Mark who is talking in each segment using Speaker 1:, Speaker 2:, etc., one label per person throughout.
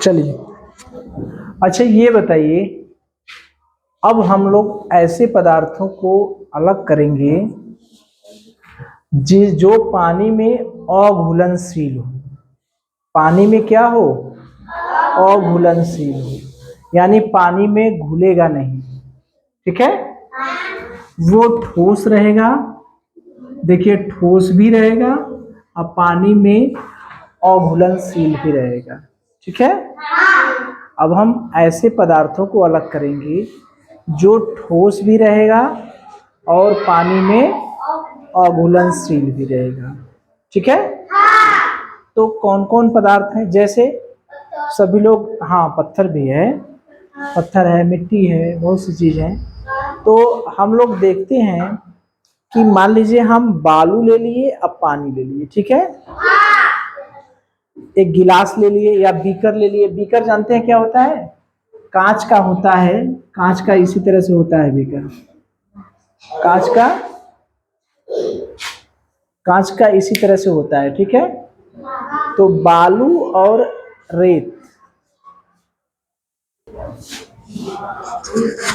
Speaker 1: चलिए, अच्छा ये बताइए, अब हम लोग ऐसे पदार्थों को अलग करेंगे जो पानी में अघुलनशील हो। पानी में क्या हो? अघुलनशील हो, यानी पानी में घुलेगा नहीं। ठीक है, वो ठोस रहेगा, देखिए ठोस भी रहेगा और पानी में अघुलनशील भी रहेगा। ठीक है, अब हम ऐसे पदार्थों को अलग करेंगे जो ठोस भी रहेगा और पानी में अघुलनशील भी रहेगा। ठीक है, तो कौन कौन पदार्थ हैं? जैसे सभी लोग, हाँ पत्थर भी है, पत्थर है, मिट्टी है, बहुत सी चीज़ है। तो हम लोग देखते हैं कि मान लीजिए हम बालू ले लिए, अब पानी ले लिए। ठीक है, एक गिलास ले लिए या बीकर ले लिए। बीकर जानते हैं क्या होता है? कांच का होता है, कांच का इसी तरह से होता है बीकर, कांच का इसी तरह से होता है। ठीक है, तो बालू और रेत,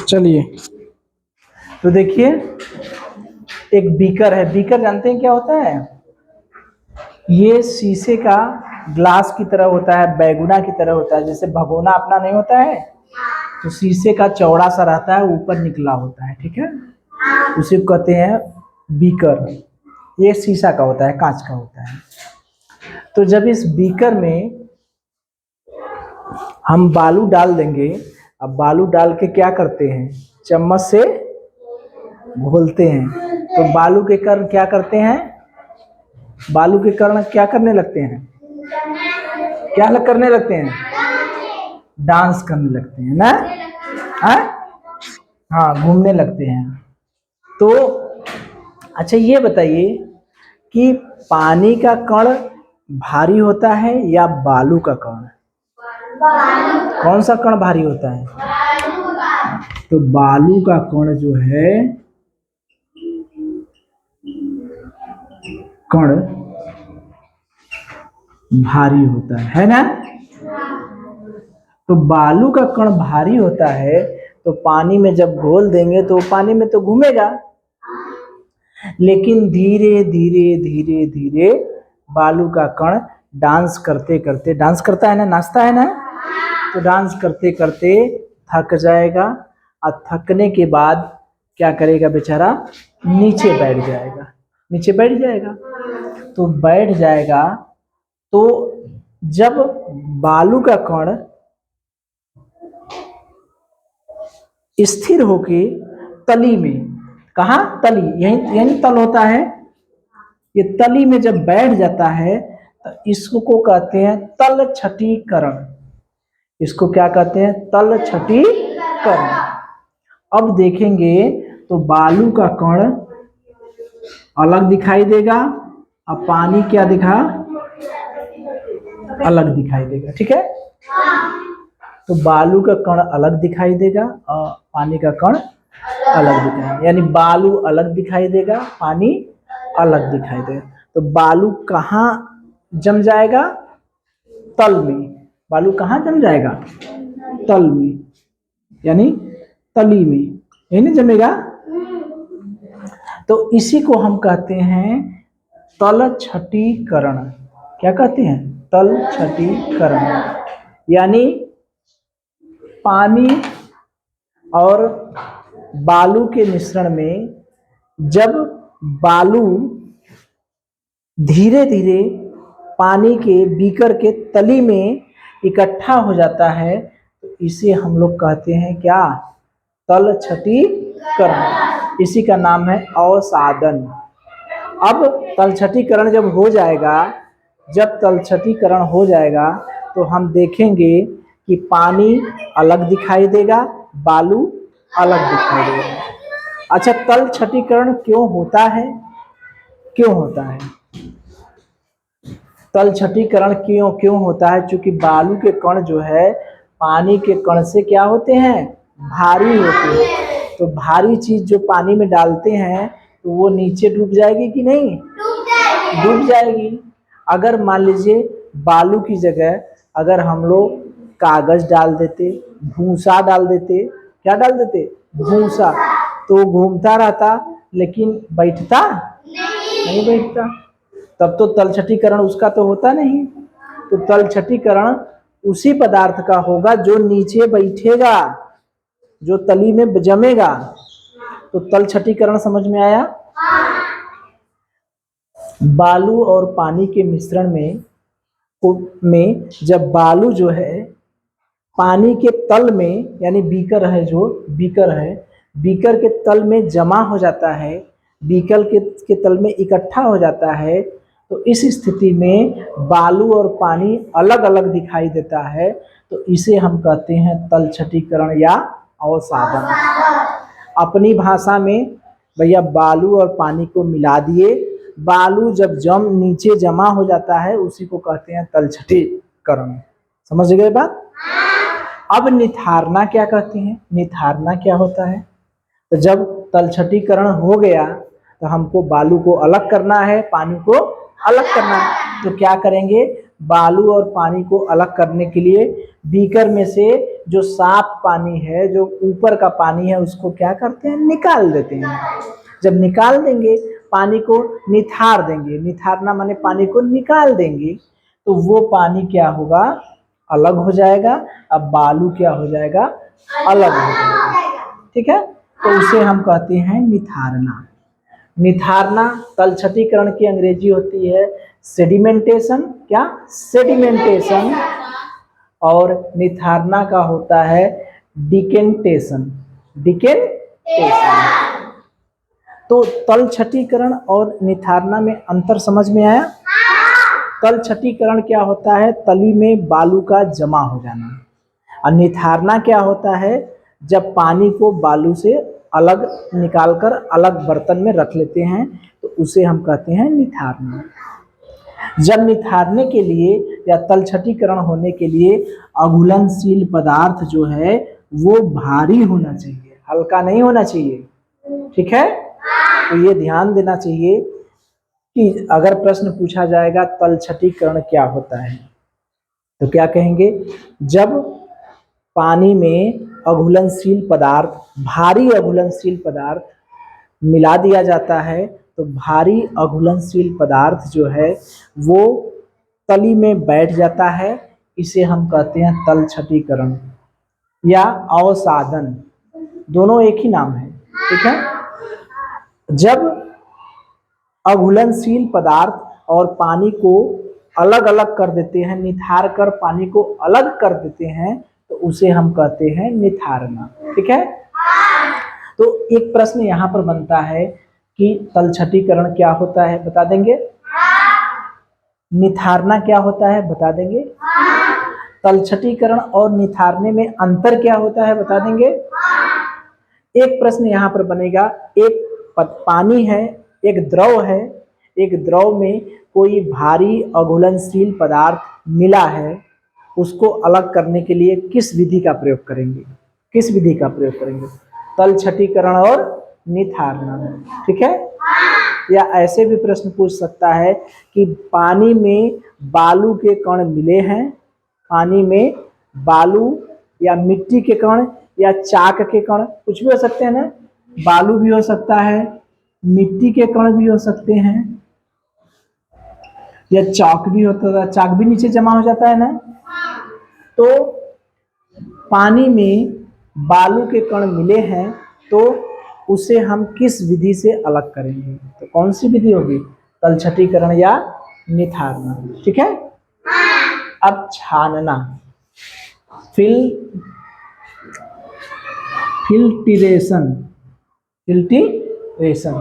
Speaker 1: चलिए तो देखिए एक बीकर है। बीकर जानते हैं क्या होता है? ये शीशे का ग्लास की तरह होता है, बैगुना की तरह होता है। जैसे भगोना अपना नहीं होता है, तो शीशे का चौड़ा सा रहता है, ऊपर निकला होता है। ठीक है, उसे कहते हैं बीकर। ये शीशा का होता है, कांच का होता है। तो जब इस बीकर में हम बालू डाल देंगे, अब बालू डाल के क्या करते हैं? चम्मच से घोलते हैं। तो बालू के कण क्या करते हैं? बालू के कण क्या करने लगते हैं? क्या करने लगते हैं? डांस करने लगते हैं ना, है? हाँ, घूमने लगते हैं। तो अच्छा ये बताइए कि पानी का कण भारी होता है या बालू का कण? कौन सा कण भारी होता है? तो बालू का कण जो है, कण भारी होता है ना? तो बालू का कण भारी होता है, तो पानी में जब घोल देंगे तो पानी में तो घूमेगा, लेकिन धीरे धीरे धीरे धीरे बालू का कण डांस करते करते, डांस करता है ना, नाचता है ना, तो डांस करते करते थक जाएगा। और थकने के बाद क्या करेगा बेचारा? नीचे बैठ जाएगा। नीचे बैठ जाएगा, तो बैठ जाएगा। तो जब बालू का कण स्थिर होके तली में, कहा तली, यही तल होता है, ये तली में जब बैठ जाता है तो इसको कहते हैं तल छटीकरण। इसको क्या कहते हैं? तल छटीकरण। अब देखेंगे तो बालू का कण अलग दिखाई देगा और पानी क्या दिखा? अलग दिखाई देगा। ठीक है, तो बालू का कण अलग दिखाई देगा और पानी का कण अलग दिखाई, यानी बालू अलग दिखाई देगा, पानी अलग दिखाई देगा। तो बालू कहाँ जम जाएगा? तल में। बालू कहाँ जम जाएगा? तल में, यानी तली में, यही नहीं जमेगा। तो इसी को हम कहते हैं तल छटीकरण। क्या कहते हैं? तल छटीकरण। यानी पानी और बालू के मिश्रण में जब बालू धीरे धीरे पानी के बीकर के तली में इकट्ठा हो जाता है, तो इसे हम लोग कहते हैं क्या? तल छटीकरण। इसी का नाम है अवसादन। अब तल छटीकरण जब हो जाएगा, जब तल छटीकरण हो जाएगा तो हम देखेंगे कि पानी अलग दिखाई देगा, बालू अलग दिखाई देगा। अच्छा, तल छटीकरण क्यों होता है? क्यों होता है तल छटीकरण? क्यों होता है? क्योंकि बालू के कण जो है पानी के कण से क्या होते हैं? भारी होते हैं। तो भारी चीज जो पानी में डालते हैं तो वो नीचे डूब जाएगी कि नहीं? डूब जाएगी। अगर मान लीजिए बालू की जगह अगर हम लोग कागज डाल देते, भूसा डाल देते, क्या डाल देते, भूसा, तो घूमता रहता लेकिन बैठता नहीं बैठता। तब तो तलछटीकरण उसका तो होता नहीं। तो तलछटीकरण उसी पदार्थ का होगा जो नीचे बैठेगा, जो तली में जमेगा। तो तलछटीकरण समझ में आया। बालू और पानी के मिश्रण में जब बालू जो है पानी के तल में, यानी बीकर है, जो बीकर है, बीकर के तल में जमा हो जाता है, बीकर के तल में इकट्ठा हो जाता है, तो इस स्थिति में बालू और पानी अलग अलग दिखाई देता है। तो इसे हम कहते हैं तलछटीकरण या अवसादन। अपनी भाषा में भैया बालू और पानी को मिला दिए, बालू जब नीचे जमा हो जाता है उसी को कहते हैं तलछटीकरण। समझ गए बात। अब निथारना क्या कहते हैं, निथारना क्या होता है। तो जब तलछटीकरण हो गया तो हमको बालू को अलग करना है, पानी को अलग करना है। तो क्या करेंगे, बालू और पानी को अलग करने के लिए बीकर में से जो साफ पानी है, जो ऊपर का पानी है, उसको क्या करते हैं, निकाल देते हैं। जब निकाल देंगे पानी को निथार देंगे, निथारना माने पानी को निकाल देंगे, तो वो पानी क्या होगा, अलग हो जाएगा। अब बालू क्या हो जाएगा, अलग हो जाएगा। ठीक है, तो उसे हम कहते हैं निथारना। निथारना तलछटीकरण की अंग्रेजी होती है सेडिमेंटेशन, क्या, सेडिमेंटेशन। और निथारना का होता है डिकेंटेशन, डिकेंटेशन। तो तलछटीकरण और निथारना में अंतर समझ में आया। तलछटीकरण क्या होता है, तली में बालू का जमा हो जाना। और निथारना क्या होता है, जब पानी को बालू से अलग निकालकर अलग बर्तन में रख लेते हैं, तो उसे हम कहते हैं निथारना। जब निथारने के लिए या तलछटीकरण होने के लिए अघुलनशील पदार्थ जो है वो भारी होना चाहिए, हल्का नहीं होना चाहिए। ठीक है, तो ये ध्यान देना चाहिए कि अगर प्रश्न पूछा जाएगा तलछटीकरण क्या होता है, तो क्या कहेंगे, जब पानी में अघुलनशील पदार्थ, भारी अघुलनशील पदार्थ मिला दिया जाता है, तो भारी अघुलनशील पदार्थ जो है वो तली में बैठ जाता है। इसे हम कहते हैं तलछटीकरण या अवसादन, दोनों एक ही नाम है। ठीक है, जब अघुलनशील पदार्थ और पानी को अलग अलग कर देते हैं, निथार कर पानी को अलग कर देते हैं, तो उसे हम कहते हैं निथारना। ठीक है, तो एक प्रश्न यहाँ पर बनता है कि तलछटीकरण क्या होता है, बता देंगे। निथारना क्या होता है, बता देंगे। तलछटीकरण और निथारने में अंतर क्या होता है, बता देंगे। एक प्रश्न यहाँ पर बनेगा, एक पानी है, एक द्रव है, एक द्रव में कोई भारी अघुलनशील पदार्थ मिला है, उसको अलग करने के लिए किस विधि का प्रयोग करेंगे, किस विधि का प्रयोग करेंगे, तलछटीकरण और निथारना। ठीक है, या ऐसे भी प्रश्न पूछ सकता है कि पानी में बालू के कण मिले हैं, पानी में बालू या मिट्टी के कण या चाक के कण, कुछ भी हो सकते हैं ना, बालू भी हो सकता है, मिट्टी के कण भी हो सकते हैं, या चाक भी होता है, चाक भी नीचे जमा हो जाता है ना। तो पानी में बालू के कण मिले हैं तो उसे हम किस विधि से अलग करेंगे, तो कौन सी विधि होगी, तलछटीकरण या निथारना। ठीक है, अब छानना, filtration, filtration,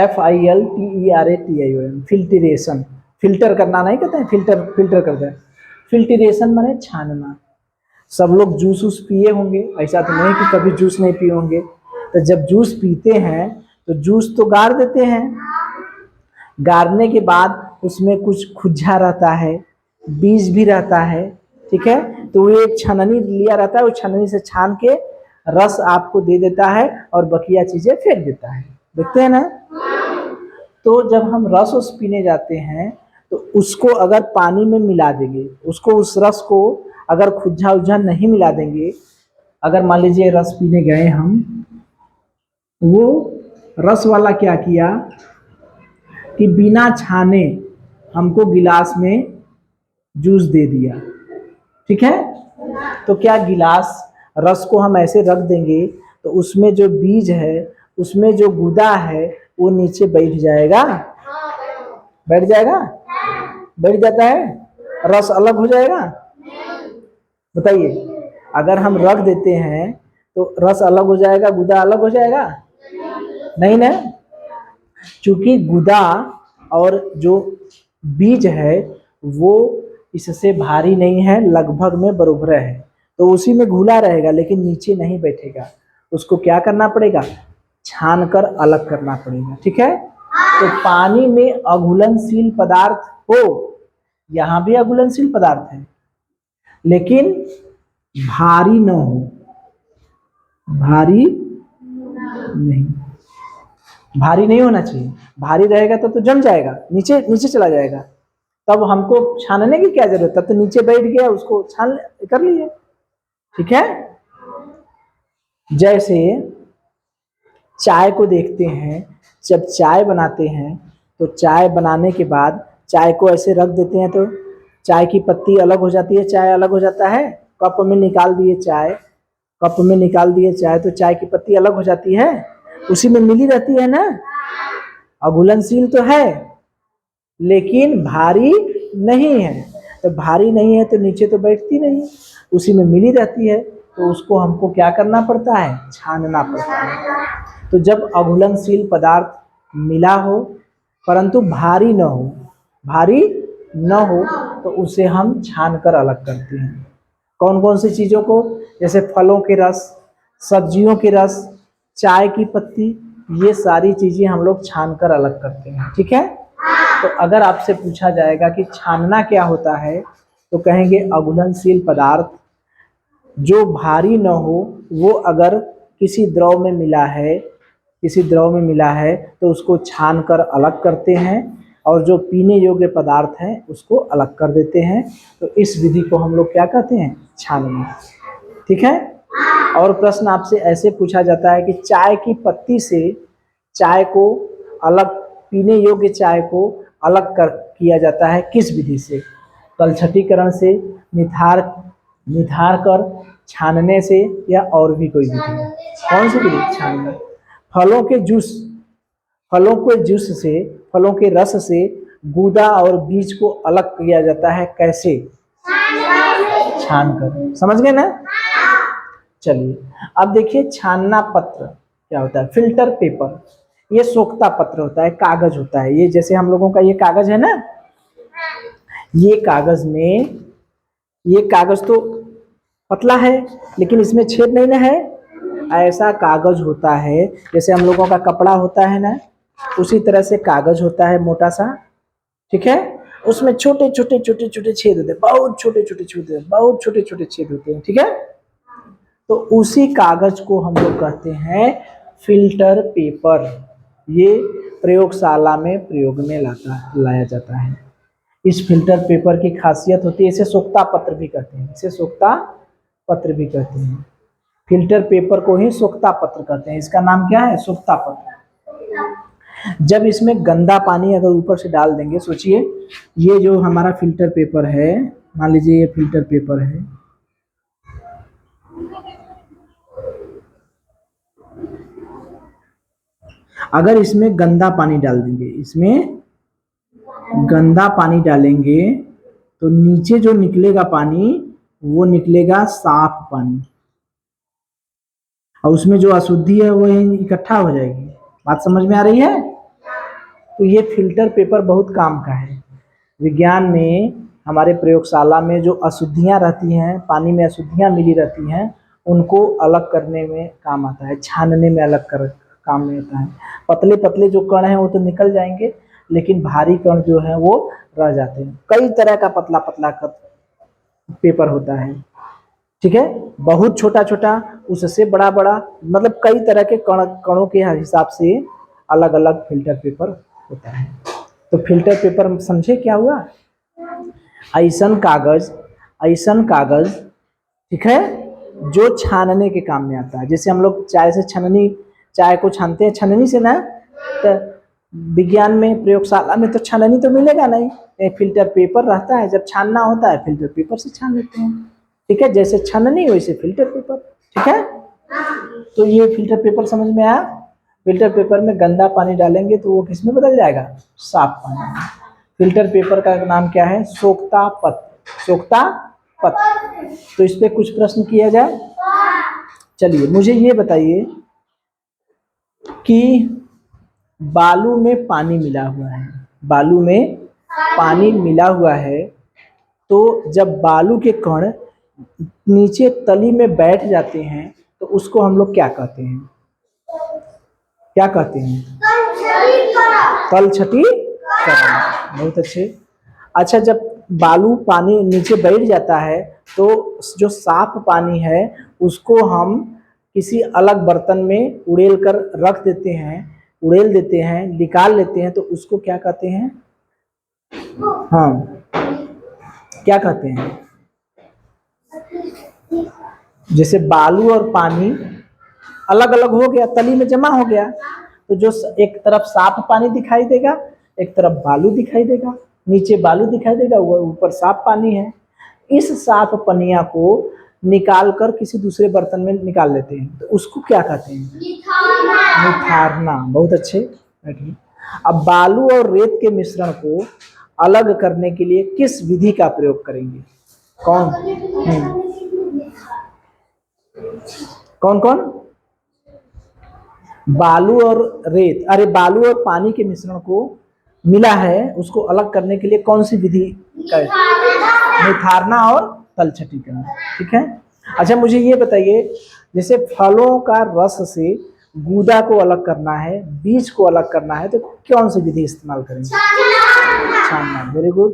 Speaker 1: FILTERATION, filtration, filter करना नहीं कहते हैं, फिल्टर करते हैं। फिल्ट्रेशन माने छानना। सब लोग जूस उस पिए होंगे, ऐसा तो नहीं कि कभी जूस नहीं पिए होंगे। तो जब जूस पीते हैं तो जूस तो गार देते हैं, गारने के बाद उसमें कुछ खुज्जा रहता है, बीज भी रहता है। ठीक है, तो वो एक छननी लिया रहता है, वो छननी से छान के रस आपको दे देता है और बकिया चीजें फेंक देता है, देखते हैं ना। तो जब हम रस पीने जाते हैं तो उसको अगर पानी में मिला देंगे, उसको उस रस को अगर खुज्जा उज्जा नहीं मिला देंगे, अगर मान लीजिए रस पीने गए हम, वो रस वाला क्या किया कि बिना छाने हमको गिलास में जूस दे दिया, ठीक है। तो क्या गिलास रस को हम ऐसे रख देंगे तो उसमें जो बीज है, उसमें जो गुदा है वो नीचे बैठ जाएगा, बैठ जाएगा, बैठ जाता है, रस अलग हो जाएगा। बताइए, अगर हम रख देते हैं तो रस अलग हो जाएगा, गुदा अलग हो जाएगा? नहीं ना, क्योंकि गुदा और जो बीज है वो इससे भारी नहीं है, लगभग में बराबर है, तो उसी में घुला रहेगा लेकिन नीचे नहीं बैठेगा। उसको क्या करना पड़ेगा? छान कर अलग करना पड़ेगा, ठीक है। तो पानी में अघुलनशील पदार्थ हो, यहाँ भी अघुलनशील पदार्थ है लेकिन भारी न हो, भारी नहीं, भारी नहीं होना चाहिए। भारी रहेगा तो जम जाएगा, नीचे नीचे चला जाएगा, तब हमको छानने की क्या जरूरत, तब तो नीचे बैठ गया, उसको छान कर लिए, ठीक है। जैसे चाय को देखते हैं, जब चाय बनाते हैं तो चाय बनाने के बाद चाय को ऐसे रख देते हैं तो चाय की पत्ती अलग हो जाती है, चाय अलग हो जाता है। कप में निकाल दिए चाय, कप में निकाल दिए चाय तो चाय की पत्ती अलग हो जाती है, उसी में मिली रहती है ना। अघुलनशील तो है लेकिन भारी नहीं है, तो भारी नहीं है तो नीचे तो बैठती नहीं, उसी में मिली रहती है, तो उसको हमको क्या करना पड़ता है? छानना पड़ता है। तो जब अघुलनशील पदार्थ मिला हो परंतु भारी न हो, भारी न हो तो उसे हम छान कर अलग करते हैं। कौन कौन सी चीज़ों को? जैसे फलों के रस, सब्जियों के रस, चाय की पत्ती, ये सारी चीज़ें हम लोग छान कर अलग करते हैं, ठीक है। तो अगर आपसे पूछा जाएगा कि छानना क्या होता है तो कहेंगे अघुलनशील पदार्थ जो भारी न हो, वो अगर किसी द्रव में मिला है, किसी द्रव में मिला है तो उसको छान कर अलग करते हैं, और जो पीने योग्य पदार्थ है उसको अलग कर देते हैं। तो इस विधि को हम लोग क्या कहते हैं? छानना, ठीक है। और प्रश्न आपसे ऐसे पूछा जाता है कि चाय की पत्ती से चाय को अलग, पीने योग्य चाय को अलग कर किया जाता है किस विधि से? कलछटीकरण से, निथार कर, छानने से, या और भी कोई विधि? कौन सी विधि? छानना। फलों के जूस, फलों के जूस से, फलों के रस से गूदा और बीज को अलग किया जाता है, कैसे? छान कर। समझ गए ना? चलिए अब देखिए छानना पत्र क्या होता है। फिल्टर पेपर, ये सोखता पत्र होता है, कागज होता है ये, जैसे हम लोगों का ये कागज है ना, ये कागज में, ये कागज तो पतला है लेकिन इसमें छेद नहीं ना है, ऐसा कागज होता है जैसे हम लोगों का कपड़ा होता है ना, उसी तरह से कागज होता है मोटा सा, ठीक है। उसमें छोटे छोटे छोटे छोटे छेद होते हैं, बहुत छोटे छोटे छेद, बहुत छोटे छोटे छेद होते हैं, ठीक है। तो उसी कागज को हम लोग कहते हैं फिल्टर पेपर। ये प्रयोगशाला में प्रयोग में लाया जाता है। इस फिल्टर पेपर की खासियत होती है, इसे सोखता पत्र भी कहते हैं, इसे सोखता पत्र भी कहते हैं। फिल्टर पेपर को ही सोखता पत्र कहते हैं। इसका नाम क्या है? सोखता पत्र। जब इसमें गंदा पानी अगर ऊपर से डाल देंगे, सोचिए ये जो हमारा फिल्टर पेपर है, मान लीजिए ये फिल्टर पेपर है, अगर इसमें गंदा पानी डाल देंगे, इसमें गंदा पानी डालेंगे तो नीचे जो निकलेगा पानी वो निकलेगा साफ पानी, और उसमें जो अशुद्धि है वो इकट्ठा हो जाएगी। बात समझ में आ रही है? तो ये फिल्टर पेपर बहुत काम का है। विज्ञान में हमारे प्रयोगशाला में जो अशुद्धियाँ रहती हैं, पानी में अशुद्धियाँ मिली रहती हैं, उनको अलग करने में काम आता है, छानने में अलग कर काम में आता है। पतले पतले जो कण हैं वो तो निकल जाएंगे लेकिन भारी कण जो है वो रह जाते हैं। कई तरह का पतला पतला पेपर होता है, ठीक है। बहुत छोटा छोटा, उससे बड़ा बड़ा, मतलब कई तरह के कणों के हिसाब से अलग अलग फिल्टर पेपर होता है। तो फिल्टर पेपर समझे क्या हुआ? ऐसन कागज, ठीक है, जो छानने के काम में आता है। जैसे हम लोग चाय को छानते हैं छननी से ना, तो विज्ञान में प्रयोगशाला में तो छननी तो मिलेगा नहीं, फिल्टर पेपर रहता है। जब छानना होता है फिल्टर पेपर से छान लेते हैं, ठीक है। जैसे छननी वैसे फिल्टर पेपर, ठीक है। तो ये फिल्टर पेपर समझ में आया? फिल्टर पेपर में गंदा पानी डालेंगे तो वो किसमें बदल जाएगा? साफ पानी। फिल्टर पेपर का नाम क्या है? सोख्ता पत्र। तो इस पे कुछ प्रश्न किया जाए। चलिए मुझे ये बताइए कि बालू में पानी मिला हुआ है, बालू में पानी मिला हुआ है, तो जब बालू के कण नीचे तली में बैठ जाते हैं तो उसको हम लोग क्या कहते हैं? क्या कहते हैं? तलछटीकरण। बहुत अच्छे। अच्छा, जब बालू पानी नीचे बैठ जाता है तो जो साफ पानी है उसको हम किसी अलग बर्तन में उड़ेल कर रख देते हैं, उड़ेल देते हैं, निकाल लेते हैं, तो उसको क्या कहते हैं? हाँ, क्या कहते हैं? जैसे बालू और पानी अलग अलग हो गया, तली में जमा हो गया, तो जो एक तरफ साफ पानी दिखाई देगा, एक तरफ बालू दिखाई देगा, नीचे बालू दिखाई देगा, ऊपर साफ पानी है। इस साफ पनिया को निकाल कर किसी दूसरे बर्तन में निकाल लेते हैं, तो उसको क्या कहते हैं? निथारना। बहुत अच्छे। अब बालू और रेत के मिश्रण को अलग करने के लिए किस विधि का प्रयोग करेंगे? कौन कौन? बालू और रेत, अरे बालू और पानी के मिश्रण को मिला है, उसको अलग करने के लिए कौन सी विधि का? निथारना और तलछटीकरण, ठीक है। अच्छा मुझे ये बताइए, जैसे फलों का रस से गूदा को अलग करना है, बीज को अलग करना है, तो कौन सी विधि इस्तेमाल करेंगे? छानना। Very good.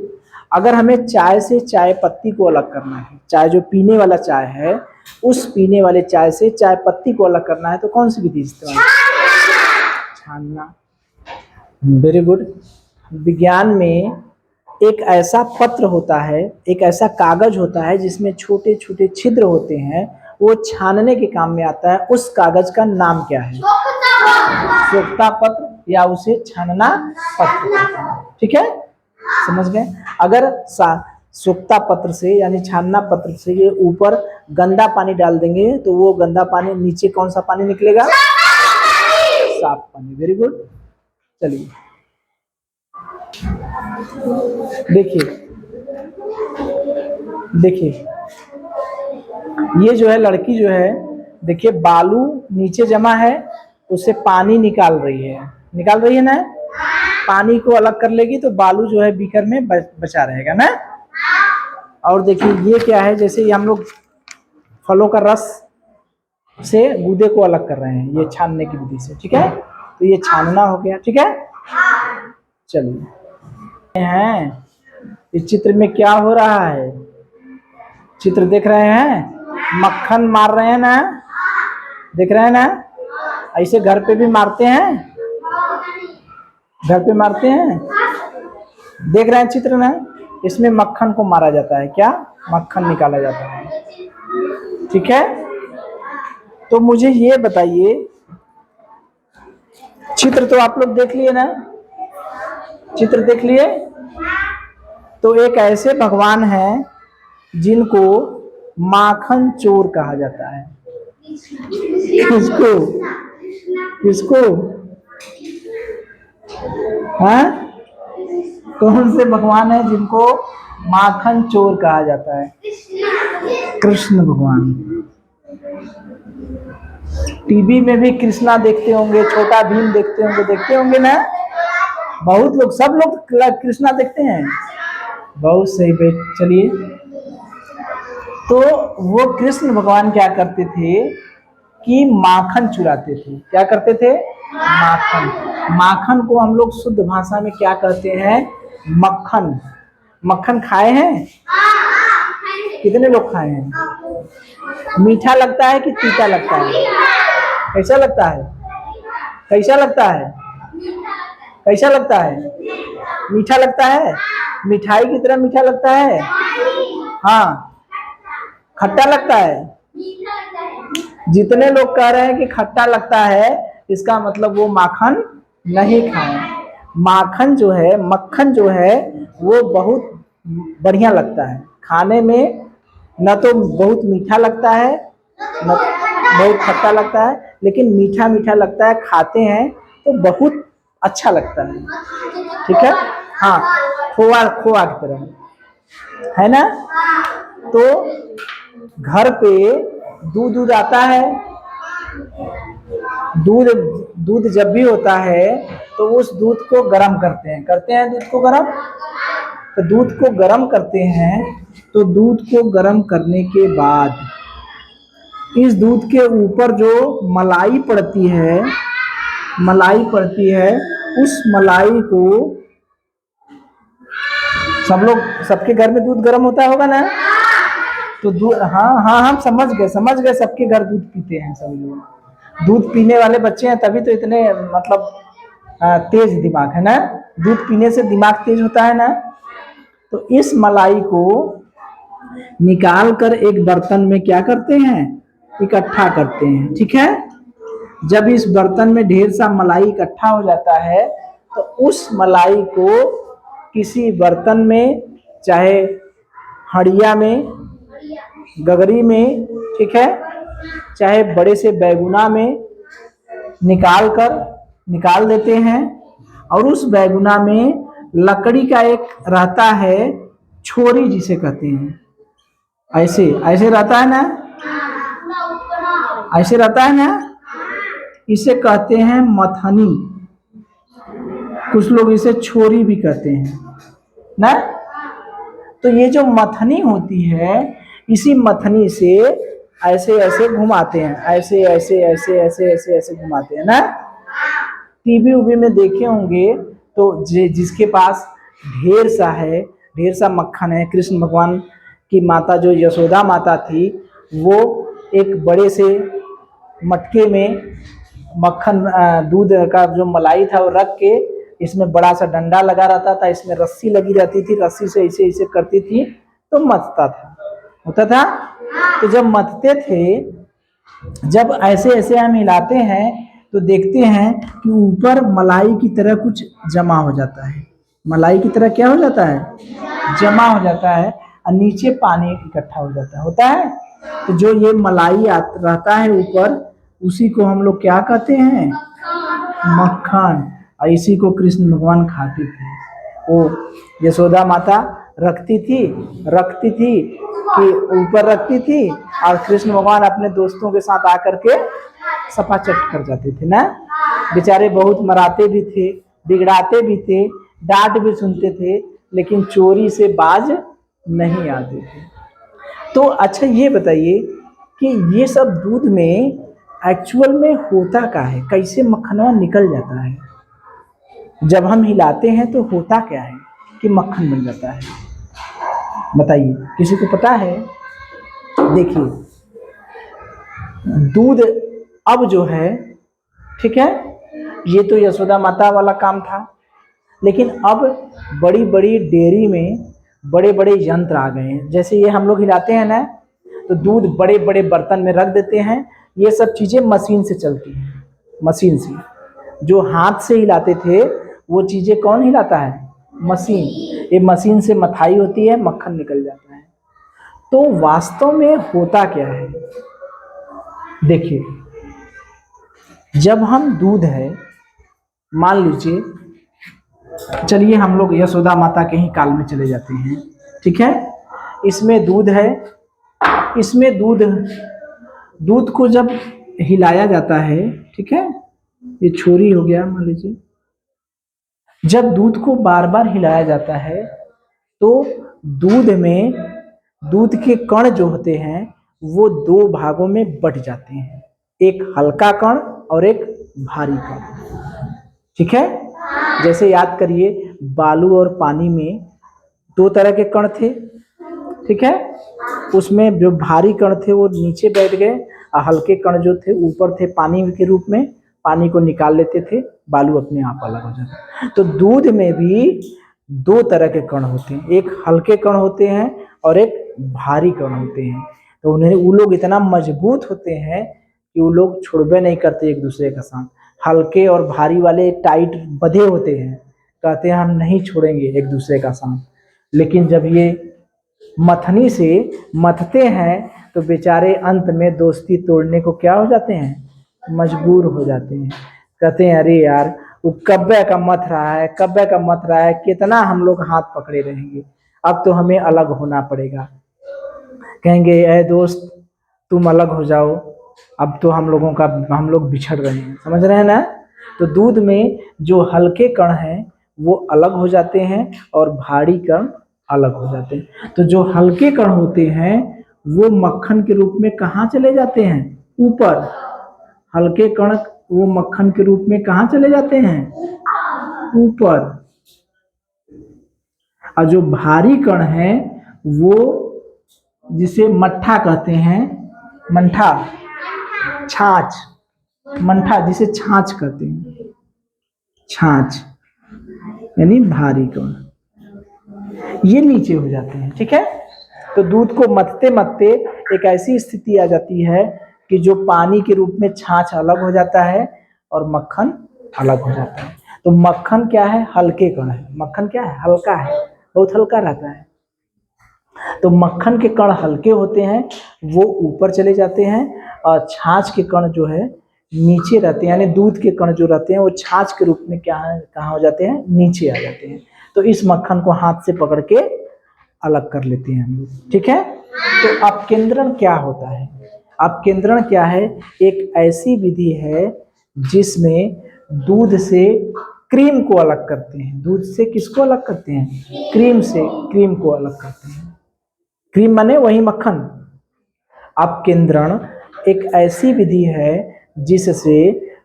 Speaker 1: अगर हमें चाय से चाय पत्ती को अलग करना है, चाय जो पीने वाला चाय है, उस पीने वाले चाय से चाय पत्ती को अलग करना है, तो कौन सी विधि इस्तेमाल? छानना। Very good. विज्ञान में एक ऐसा पत्र होता है, एक ऐसा कागज होता है जिसमें छोटे छोटे छिद्र होते हैं, वो छानने के काम में आता है। उस कागज का नाम क्या है? सोख्ता पत्र या उसे छानना पत्र, ठीक है। समझ गए? अगर सोख्ता पत्र से यानी छानना पत्र से ये ऊपर गंदा पानी डाल देंगे तो वो गंदा पानी नीचे कौन सा पानी निकलेगा? साफ पानी। Very good. चलिए देखिए ये जो है लड़की जो है, देखिए बालू नीचे जमा है, उससे पानी निकाल रही है ना। पानी को अलग कर लेगी तो बालू जो है बीकर में बचा रहेगा ना। और देखिए ये क्या है, जैसे ये हम लोग फलों का रस से गूदे को अलग कर रहे हैं, ये छानने की विधि से, ठीक है। तो ये छानना हो गया, ठीक है। चलिए हैं, इस चित्र में क्या हो रहा है? चित्र देख रहे हैं? मक्खन मार रहे हैं ना, देख रहे हैं ना? ऐसे घर पे भी मारते हैं, घर पे मारते हैं, देख रहे हैं चित्र ना? इसमें मक्खन को मारा जाता है, क्या? मक्खन निकाला जाता है, ठीक है। तो मुझे ये बताइए, चित्र तो आप लोग देख लिए ना? चित्र देख लिए? तो एक ऐसे भगवान हैं जिनको माखन चोर कहा जाता है। किसको? किसको? हाँ? कौन से भगवान है जिनको माखन चोर कहा जाता है? कृष्ण भगवान। टीवी में भी कृष्णा देखते होंगे, छोटा भीम देखते होंगे ना? बहुत लोग, सब लोग कृष्णा देखते हैं। बहुत सही बेट। चलिए, तो वो कृष्ण भगवान क्या करते थे कि माखन चुराते थे। क्या करते थे? माखन। माखन को हम लोग शुद्ध भाषा में क्या कहते हैं? मक्खन। मक्खन खाए हैं? कितने लोग खाए हैं? मीठा लगता है कि तीता लगता है? कैसा लगता है? कैसा लगता है? कैसा लगता है? मीठा लगता है, मिठाई की तरह मीठा लगता है। हाँ, खट्टा लगता है। जितने लोग कह रहे हैं कि खट्टा लगता है, इसका मतलब वो माखन नहीं खाए। माखन जो है, मक्खन जो है, वो बहुत बढ़िया लगता है खाने में। न तो बहुत मीठा लगता है, न बहुत खट्टा लगता है, लेकिन मीठा मीठा लगता है, खाते हैं तो बहुत अच्छा लगता है। ठीक है, हाँ, खोआ खोआ की तरह है ना। तो घर पे दूध दूध आता है, दूध दूध जब भी होता है तो उस दूध को गर्म करते हैं दूध को गर्म। तो दूध को गर्म करते हैं, तो दूध को गर्म करने के बाद इस दूध के ऊपर जो मलाई पड़ती है, मलाई पड़ती है, उस मलाई को सब लोग, सबके घर में दूध गर्म होता होगा ना। तो दूध, हाँ हाँ, हम समझ गए, सबके घर दूध पीते हैं सब लोग। दूध पीने वाले बच्चे हैं, तभी तो इतने मतलब तेज दिमाग है ना। दूध पीने से दिमाग तेज होता है ना। तो इस मलाई को निकाल कर एक बर्तन में क्या करते हैं, इकट्ठा करते हैं। ठीक है, जब इस बर्तन में ढेर सा मलाई इकट्ठा हो जाता है, तो उस मलाई को किसी बर्तन में, चाहे हड़िया में, गगरी में, ठीक है, चाहे बड़े से बैगुना में निकाल देते हैं। और उस बैगुना में लकड़ी का एक रहता है, छोरी जिसे कहते हैं, ऐसे ऐसे रहता है ना, ऐसे रहता है ना, इसे कहते हैं मथनी। कुछ लोग इसे छोरी भी कहते हैं ना। तो ये जो मथनी होती है, इसी मथनी से ऐसे ऐसे घुमाते हैं, ऐसे ऐसे ऐसे ऐसे ऐसे ऐसे घुमाते हैं ना। टीवी उवी में देखे होंगे, तो जिसके पास ढेर सा मक्खन है, कृष्ण भगवान की माता जो यशोदा माता थी, वो एक बड़े से मटके में मक्खन, दूध का जो मलाई था वो रख के, इसमें बड़ा सा डंडा लगा रहता था, इसमें रस्सी लगी रहती थी, रस्सी से ऐसे ऐसे करती थी तो मथता था, होता था। तो जब मथते थे, जब ऐसे ऐसे हम हिलाते हैं, तो देखते हैं कि ऊपर मलाई की तरह कुछ जमा हो जाता है। मलाई की तरह क्या हो जाता है, जमा हो जाता है, और नीचे पानी इकट्ठा हो जाता है, होता है। तो जो ये मलाई रहता है ऊपर, उसी को हम लोग क्या कहते हैं, मक्खन। और इसी को कृष्ण भगवान खाते थे। वो यशोदा माता रखती थी कि ऊपर रखती थी, और कृष्ण भगवान अपने दोस्तों के साथ आकर के सपाचट कर जाते थे ना। बेचारे बहुत मराते भी थे, बिगड़ाते भी थे, डांट भी सुनते थे, लेकिन चोरी से बाज नहीं आते थे। तो अच्छा ये बताइए कि ये सब दूध में एक्चुअल में होता क्या है, कैसे मक्खनवा निकल जाता है। जब हम हिलाते हैं तो होता क्या है कि मक्खन बन जाता है, बताइए, किसी को पता है। देखिए, दूध अब जो है, ठीक है, ये तो यशोदा माता वाला काम था, लेकिन अब बड़ी बड़ी डेयरी में बड़े बड़े यंत्र आ गए हैं। जैसे ये हम लोग हिलाते हैं ना, तो दूध बड़े बड़े बर्तन में रख देते हैं। ये सब चीज़ें मशीन से चलती हैं, मशीन से। जो हाथ से हिलाते थे, वो चीज़ें कौन हिलाता है, मशीन। ये मशीन से मथाई होती है, मक्खन निकल जाता है। तो वास्तव में होता क्या है, देखिए, जब हम दूध है, मान लीजिए, चलिए हम लोग यशोदा माता के ही काल में चले जाते हैं, ठीक है। इसमें दूध है, इसमें दूध को जब हिलाया जाता है, ठीक है, ये छोरी हो गया मान लीजिए। जब दूध को बार बार हिलाया जाता है, तो दूध के कण जो होते हैं, वो दो भागों में बट जाते हैं, एक हल्का कण और एक भारी कण, ठीक है। जैसे याद करिए, बालू और पानी में दो तरह के कण थे, ठीक है। उसमें जो भारी कण थे वो नीचे बैठ गए, और हल्के कण जो थे ऊपर थे, पानी के रूप में, पानी को निकाल लेते थे, बालू अपने आप अलग हो जाता। तो दूध में भी दो तरह के कण होते हैं, एक हल्के कण होते हैं और एक भारी कण होते हैं। तो उन्हें वो लोग इतना मजबूत होते हैं कि वो लोग छुड़बे नहीं करते एक दूसरे का साथ। हल्के और भारी वाले टाइट बंधे होते हैं, कहते हैं हम नहीं छोड़ेंगे एक दूसरे का साथ। लेकिन जब ये मथनी से मथते हैं तो बेचारे अंत में दोस्ती तोड़ने को क्या हो जाते हैं, मजबूर हो जाते हैं। कहते हैं अरे यार वो कब्बे का मथ रहा है, कब्बे का मथ रहा है, कितना हम लोग हाथ पकड़े रहेंगे, अब तो हमें अलग होना पड़ेगा। कहेंगे ए दोस्त तुम अलग हो जाओ, अब तो हम लोग बिछड़ रहे हैं, समझ रहे हैं ना। तो दूध में जो हल्के कण हैं वो अलग हो जाते हैं और भारी कण अलग हो जाते हैं। तो जो हल्के कण होते हैं वो मक्खन के रूप में कहाँ चले जाते हैं, ऊपर। हल्के कण वो मक्खन के रूप में कहाँ चले जाते हैं, ऊपर। और जो भारी कण है वो जिसे मट्ठा कहते हैं, मंठा, छाछ, मंठा जिसे छाछ कहते हैं, छाछ यानी भारी कण, ये नीचे हो जाते हैं। ठीक है, तो दूध को मथते मथते एक ऐसी स्थिति आ जाती है कि जो पानी के रूप में छाछ अलग हो जाता है और मक्खन अलग हो जाता है। तो मक्खन क्या है, हल्के कण है। मक्खन क्या है, हल्का है, बहुत हल्का रहता है। तो मक्खन के कण हल्के होते हैं, वो ऊपर चले जाते हैं, और छाछ के कण जो है नीचे रहते हैं, यानी दूध के कण जो रहते हैं वो छाछ के रूप में क्या है, कहाँ हो जाते हैं, नीचे आ जाते हैं। तो इस मक्खन को हाथ से पकड़ के अलग कर लेते हैं हम लोग। ठीक है, तो अपकेंद्रण क्या होता है, अपकेंद्रण क्या है, एक ऐसी विधि है जिसमें दूध से क्रीम को अलग करते हैं। दूध से किसको अलग करते हैं, क्रीम से, क्रीम को अलग करते हैं। क्रीम माने वही मक्खन। अपकेंद्रण एक ऐसी विधि है जिससे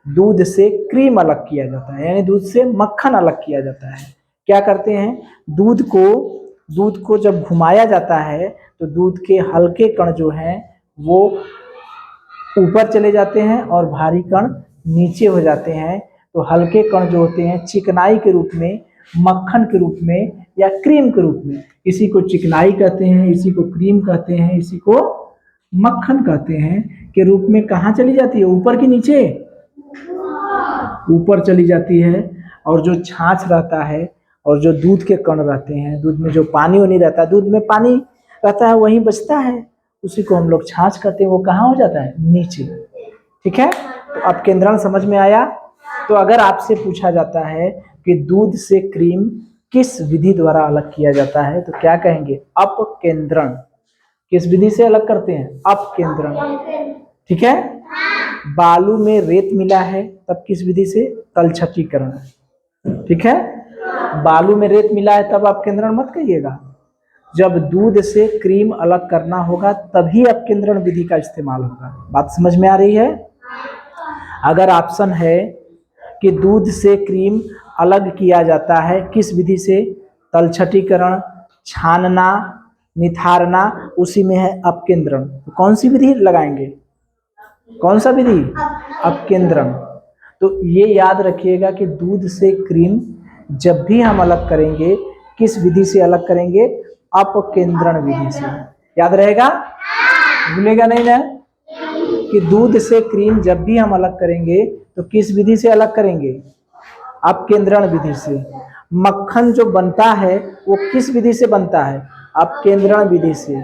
Speaker 1: दूध से क्रीम अलग किया जाता है, यानी दूध से मक्खन अलग किया जाता है। क्या करते हैं, दूध को जब घुमाया जाता है तो दूध के हल्के कण जो हैं वो ऊपर चले जाते हैं और भारी कण नीचे हो जाते हैं। तो हल्के कण जो होते हैं चिकनाई के रूप में, मक्खन के रूप में या क्रीम के रूप में, इसी को चिकनाई कहते हैं, इसी को क्रीम कहते हैं, इसी को मक्खन कहते हैं, के रूप में कहाँ चली जाती है, ऊपर की नीचे, ऊपर चली जाती है। और जो छाछ रहता है और जो दूध के कण रहते हैं, दूध में जो पानी नहीं रहता, दूध में पानी रहता है वहीं बचता है, उसी को हम लोग छाछ कहते हैं, वो कहाँ हो जाता है, नीचे। ठीक है, तो अपकेंद्रण समझ में आया। तो अगर आपसे पूछा जाता है कि दूध से क्रीम किस विधि द्वारा अलग किया जाता है तो क्या कहेंगे, अपकेंद्रण। किस विधि से अलग करते हैं, अपकेंद्रण। ठीक है, बालू में रेत मिला है तब किस विधि से, तलछटीकरण। ठीक है, बालू में रेत मिला है तब अपकेंद्रण मत कहिएगा, जब दूध से क्रीम अलग करना होगा तभी अपकेंद्रण विधि का इस्तेमाल होगा। बात समझ में आ रही है। अगर ऑप्शन है कि दूध से क्रीम अलग किया जाता है किस विधि से, तलछटीकरण, छानना, निथारना, उसी में है अपकेंद्रण, तो कौन सी विधि लगाएंगे, कौन सा विधि, अपकेंद्रण। तो ये याद रखिएगा कि दूध से क्रीम जब भी हम अलग करेंगे किस विधि से अलग करेंगे, अपकेंद्रण विधि से। याद रहेगा, भूलेगा नहीं ना, कि दूध से क्रीम जब भी हम अलग करेंगे तो किस विधि से अलग करेंगे, अपकेंद्रण विधि से। मक्खन जो बनता है वो किस विधि से बनता है, अपकेंद्रण विधि से।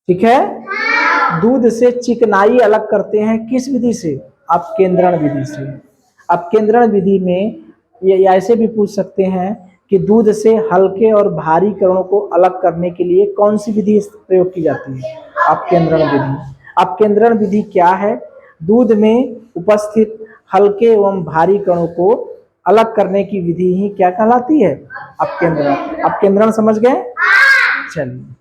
Speaker 1: ठीक है, दूध से चिकनाई अलग करते हैं किस विधि से, अपकेंद्रण विधि से। अपकेंद्रण विधि में ये ऐसे भी पूछ सकते हैं कि दूध से हल्के और भारी कणों को अलग करने के लिए कौन सी विधि प्रयोग की जाती है, अपकेंद्रण विधि। अपकेंद्रण विधि क्या है, दूध में उपस्थित हल्के एवं भारी कणों को अलग करने की विधि ही क्या कहलाती है, अपकेंद्रण। अपकेंद्रण समझ गए, चलिए।